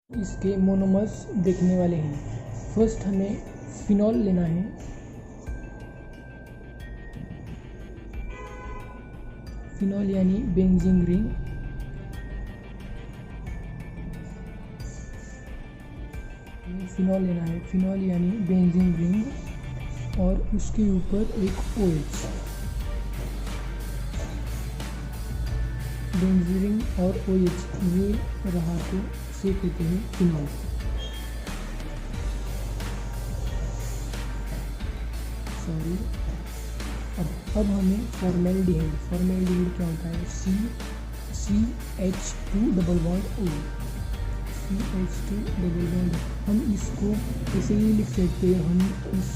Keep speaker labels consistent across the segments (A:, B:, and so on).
A: इसके मोनोमर्स देखने वाले हैं। फर्स्ट हमें फिनॉल लेना है। फिनॉल यानी बेंजीन रिंग। फिनॉल लेना है, फिनॉल यानी बेंजीन रिंग और उसके ऊपर एक OH। बेंजीन रिंग और OH ये रहा तो से कहते हैं फिनॉल। सॉरी। अब हमें फॉर्मेल्डिहाइड। फॉर्मेल्डिहाइड क्या होता है? CH2 double bond O। CH2 double bond. हम इसको ऐसे ही लिख सकते हैं। हम इस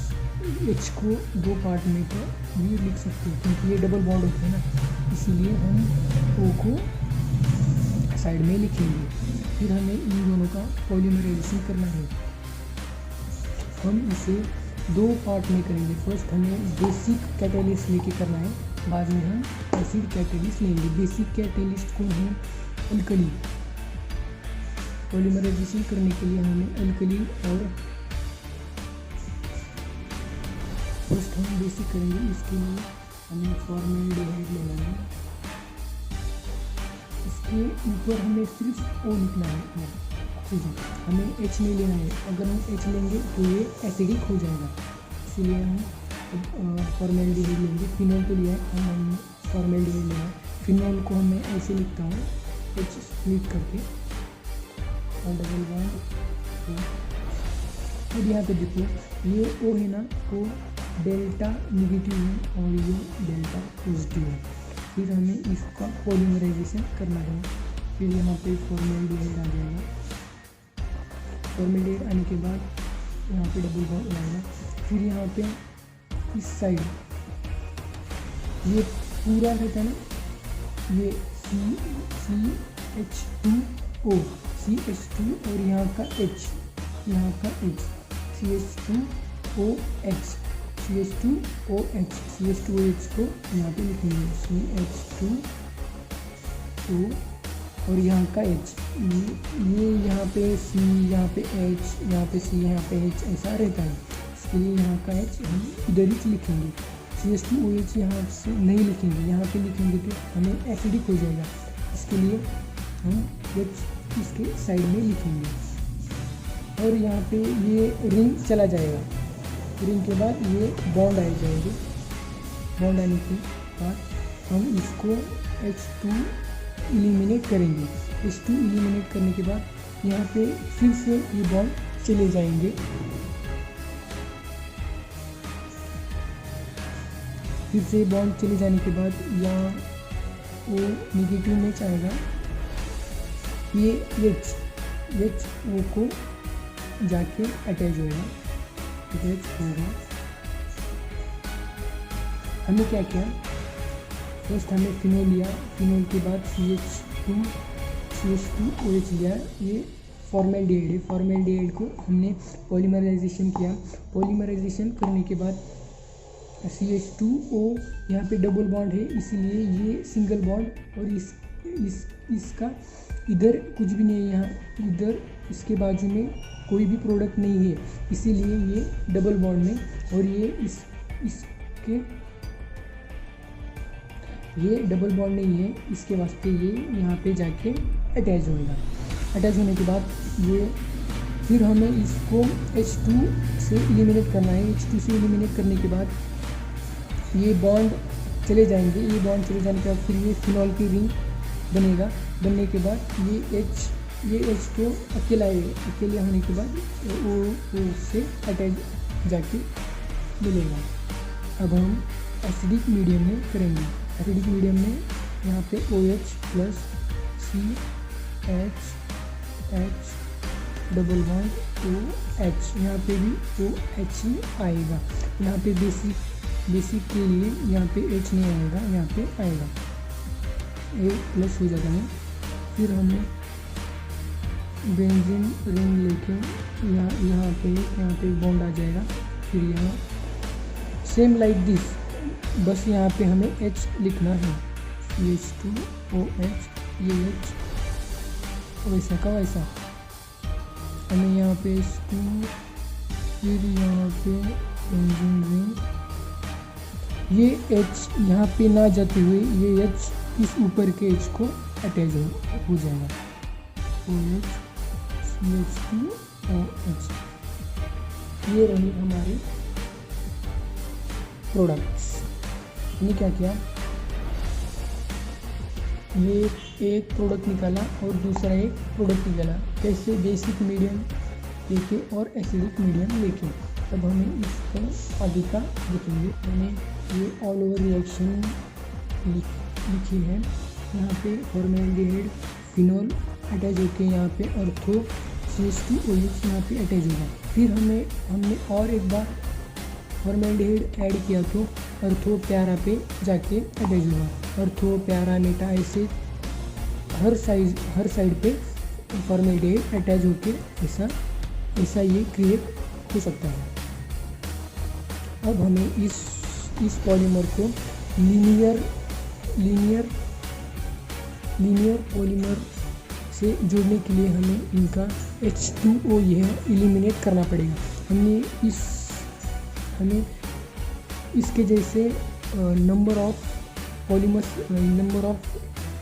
A: H को दो पार्ट में तो भी लिख सकते हैं क्योंकि ये डबल बॉन्ड होते हैं ना, इसीलिए हम O को साइड में लिखेंगे। फिर हमें इन दोनों का पॉलीमराइजेशन करना है। हम इसे दो पार्ट में करेंगे। फर्स्ट हमें बेसिक कैटेलिस्ट लेके करना है, बाद में हम एसिड कैटेलिस्ट लेंगे। बेसिक कैटेलिस्ट कौन है? अल्कली। पॉलीमराइजेशन करने के लिए हमें अल्कली और फर्स्ट हम बेसिक करेंगे। इसके लिए हमें फॉर्मेल्डिहाइड लेना है। इसके ऊपर हमें सिर्फ O लिखना है, ऑक्सीजन। हमें H नहीं लेना है। अगर हम H लेंगे तो ये एसिडिक हो जाएगा, इसलिए हम फॉर्मेल्डिहाइड लेंगे। फिनॉल तो लिया है, हम फॉर्मेल्डिहाइड लेना है। फिनॉल को मैं ऐसे लिखता हूँ, H स्प्लिट करके और डबल बॉन्ड। अब यहाँ पे देखो ये O है ना, वो डेल्टा नेगेटिव है और ये डेल्टा पॉजिटिव है। फिर हमें इसका पॉलीमराइजेशन करना है। फिर यहाँ पे फॉर्मेल्डिहाइड आ जाएगा। फॉर्मेल्डिहाइड आने के बाद यहाँ पे डबल बॉन्ड आएगा। फिर यहाँ पे इस साइड ये पूरा रहता है ना, ये CH2O, CH2 और यहाँ का H, यहाँ का H, CH2OH, CH2OH, CH2OH को यहाँ पे लिखेंगे CH2O और यहाँ का H। ये यहाँ पे C, यहाँ पे H, यहाँ पे C, यहाँ पे H ऐसा रहता है, इसके लिए यहाँ का H हम इधर ही लिखेंगे। CH2OH यहाँ से नहीं लिखेंगे, यहाँ पे लिखेंगे तो हमें एसिडिक हो जाएगा, इसके लिए हम H इसके साइड में लिखेंगे। और यहाँ पे ये रिंग चला जाएगा। रिंग के बाद ये बॉन्ड आ जाएंगे। बॉन्ड आने के बाद हम इसको H2 एलिमिनेट करेंगे। H2 एलिमिनेट करने के बाद यहाँ पे फिर से ये बॉन्ड चले जाएंगे। फिर से बॉन्ड चले जाने के बाद यहाँ O नेगेटिव में जाएगा, ये H O को जाके अटैच होगा। हमें क्या किया? फर्स्ट हमें फिनॉल लिया, फिनॉल के बाद CH2OH लिया। ये फॉर्मेल्डिहाइड है। फॉर्मेल्डिहाइड को हमने पॉलीमराइजेशन किया। पॉलीमराइजेशन करने के बाद CH2O यहाँ पे डबल बॉन्ड है, इसीलिए ये सिंगल बॉन्ड और इसका इधर कुछ भी नहीं है। यहाँ इधर इसके बाजू में कोई भी प्रोडक्ट नहीं है, इसीलिए ये डबल बॉन्ड में, और इसके ये डबल बॉन्ड नहीं है, इसके वास्ते ये यहाँ पे जाके अटैच होएगा। अटैच होने के बाद ये फिर हमें इसको H2 से एलिमिनेट करना है। H2 से एलिमिनेट करने के बाद ये बॉन्ड चले जाएंगे। ये बॉन्ड चले जाने के बाद फिर ये फिनॉल की रिंग बनेगा। बनने के बाद ये H को अकेले होने के बाद O से अटैच जाके मिलेगा। अब हम एसिडिक मीडियम में करेंगे। एसिडिक मीडियम में यहाँ पे OH plus CH double bond OH, यहाँ पे भी OH ही आएगा। यहाँ पे बेसिक के लिए यहाँ पे H नहीं आएगा, यहाँ पे आएगा, A प्लस हो जाता है। फिर हमें बेंजीन रिंग लेके यहाँ पे बॉन्ड आ जाएगा। फिर यहाँ सेम लाइक दिस, बस यहाँ पे हमें H लिखना है, CH2OH, ये H वैसा का वैसा। हमें यहाँ पे इसको फिर यहाँ पे इंजन रिंग, ये एच यहाँ पे ना जाते हुए ये एच इस ऊपर के एच को अटैच हो जाएगा। OH CH2 OH, ये रही हमारी प्रोडक्ट्स। हमने क्या किया, ये एक प्रोडक्ट निकाला और दूसरा एक प्रोडक्ट निकाला, कैसे, बेसिक मीडियम लेके और एसिडिक मीडियम लेके। अब हमें इसका आगे का देखेंगे। मैंने ये ऑल ओवर रिएक्शन लिखी है। यहाँ पे फॉर्मेल्डिहाइड फिनॉल अटैच होके यहाँ पे ऑर्थो CH2OH यहाँ पे अटैच होगा। फिर हमने और एक बार फॉर्मेल्डिहाइड ऐड किया तो ऑर्थो प्यारा पे जाके अटैच होगा। ऑर्थो प्यारा मेटा ऐसे हर साइड पे फॉर्मेल्डिहाइड अटैच होके ऐसा ये क्रिएट हो सकता है। अब हमें इस पॉलीमर को लीनियर पॉलीमर से जोड़ने के लिए हमें इनका H2O यह एलिमिनेट करना पड़ेगा। हमें इसके जैसे नंबर ऑफ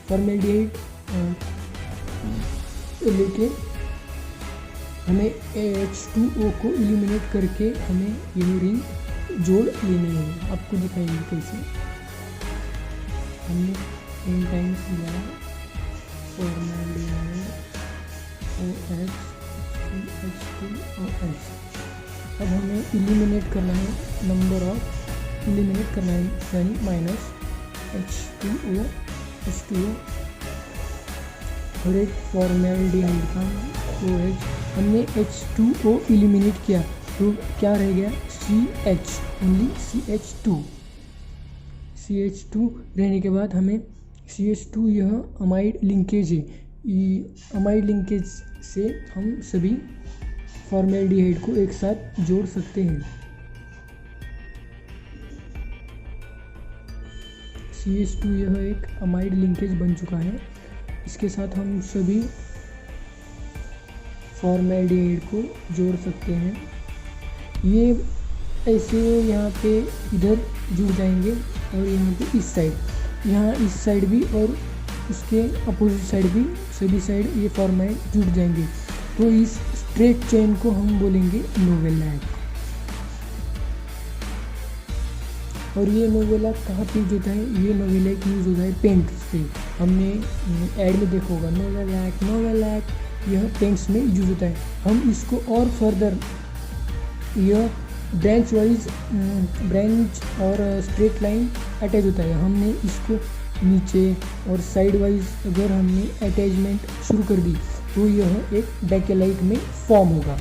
A: फॉर्मेल्डिहाइड लेके हमें H2O को एलिमिनेट करके हमें यह रिंग जोड़ लेनी है। आपको दिखाएंगे कैसे। हमने 10 टाइम्स लिया फॉर्मेल्डिहाइड OH CH2OH। अब हमें एलिमिनेट करना है, यानी माइनस H2O और एक फॉर्मेल्डिहाइड का OH। हमने H2O एलिमिनेट किया तो क्या रह गया, CH, ओनली CH2 रहने के बाद हमें CH2 यह अमाइड लिंकेज है। अमाइड लिंकेज से हम सभी फॉर्मेल्डिहाइड को एक साथ जोड़ सकते हैं। CH2 यह एक अमाइड लिंकेज बन चुका है। इसके साथ हम सभी फॉर्मेल्डिहाइड को जोड़ सकते हैं। ये ऐसे यहाँ पे इधर जुड़ जाएंगे और यहाँ पे इस साइड भी और उसके अपोजिट साइड भी, सभी साइड ये फॉर्मेल्डिहाइड जुड़ जाएंगे। तो इस स्ट्रेट चेन को हम बोलेंगे नोवेलैक। और ये नोवेलैक कहाँ पे यूज होता है, ये नोवेलैक यूज होता है पेंट से। हमने ऐड में देखा होगा नोवेलैक यह पेंट्स में यूज होता है। हम इसको और फर्दर यह ब्रांच और स्ट्रेट लाइन अटैच होता है। हमने इसको नीचे और साइड वाइज अगर हमने अटैचमेंट शुरू कर दी तो यह एक बेकेलाइट में फॉर्म होगा।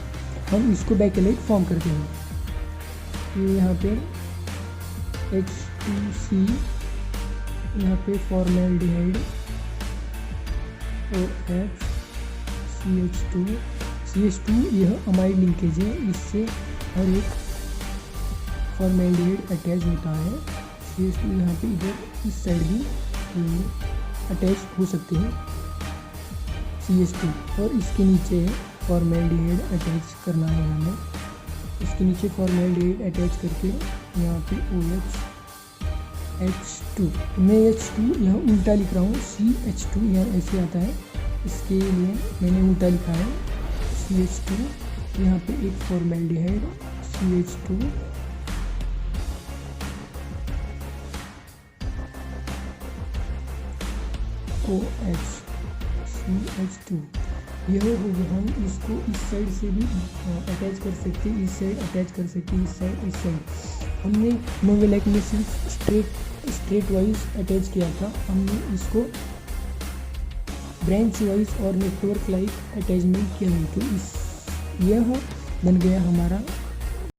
A: हम इसको बेकेलाइट फॉर्म करते हैं। ये यहाँ पे H2C, यहाँ पे फॉर्मेल्डिहाइड OH CH2 यह अमाइड लिंकेज है, इससे हर एक फॉर्मेल्डिहाइड अटैच होता है। CH2 यहाँ पे इधर इस साइड भी अटैच हो सकते हैं CH2। और इसके नीचे फॉर्मेल्डिहाइड अटैच करना है हमें। इसके नीचे फॉर्मेल्डिहाइड अटैच करके यहाँ पे OH H2, मैं H2 यहाँ उल्टा लिख रहा हूँ, CH2 यहाँ ऐसे आता है, इसके लिए मैंने उल्टा लिखा है CH2। यहाँ पे एक फॉर्मेल्डिहाइड CH2 OH CH2 यह हो गया। हम इसको इस साइड से भी अटैच कर सकते हैं, इस साइड अटैच कर सकते हैं, इस साइड। हमने नोवेलैक में सिर्फ स्ट्रेट वाइज अटैच किया था, हमने इसको ब्रांच वाइज और नेटवर्क लाइक अटैचमेंट किया है। तो यह बन गया हमारा